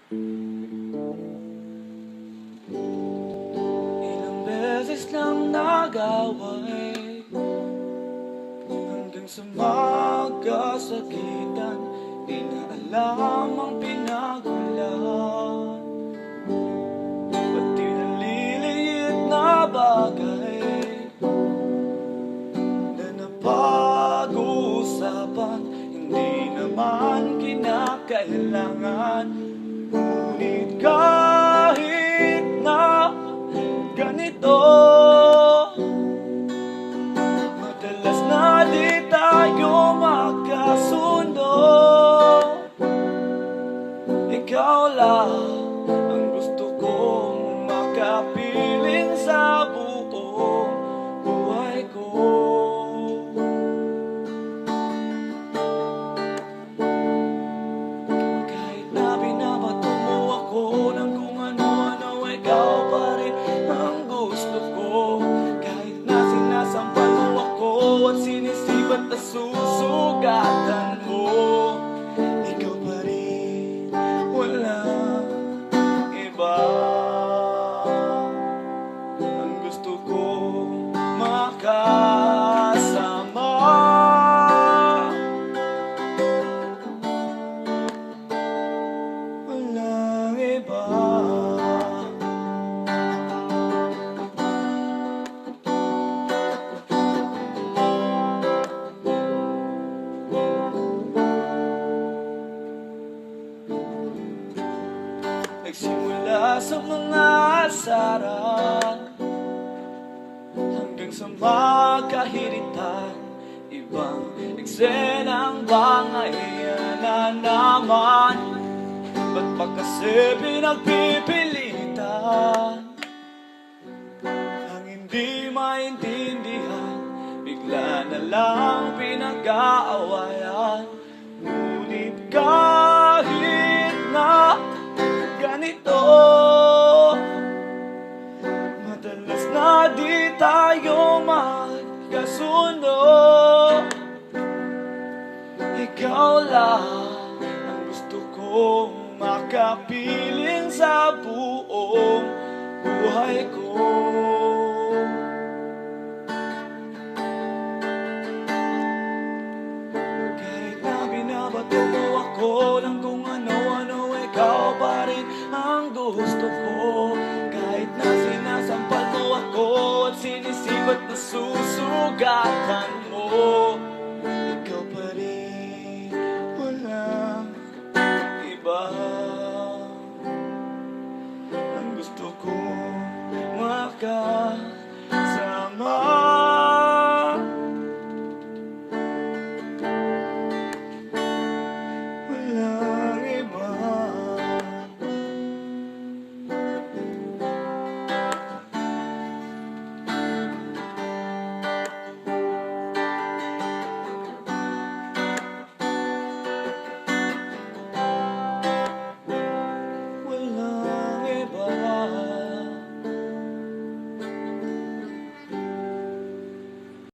Ilang beses lang nag-away hanggang sa magkasakitan. Di na alam ang pinagmulan, pati naliliit na bagay na napag-uusapan, hindi naman kinakailangan. Ngunit kahit na ganito, madalas na di tayo magkasundo. Ikaw lang ang gusto kong makapiling sa buong buhay ko. Kahit na binabato mo ako ng kung ano-ano, ikaw pa rin ang gusto ko. Kahit na sinasampal mo ako at sinisibat na susugatan mo, ikaw pa rin, walang iba. Ang gusto ko makasama, walang iba. Nagsimula sa mga asaran hanggang sa magkahiritan, ibang eksenang bangayan na naman. Ba't pa kasi pinagpipilitan ang hindi maintindihan, bigla na lang pinag-aawayan. Ngunit kahit na ganito, madalas na di tayo magkasundo. Ikaw lang ang gusto kong makapiling sa buong buhay ko. Kahit na binabato mo ako ng kung ano-ano, ikaw pa rin ang gusto ko. Kahit na sinasampal mo ako at sinisibat na susugatan mo, ikaw pa rin, walang iba.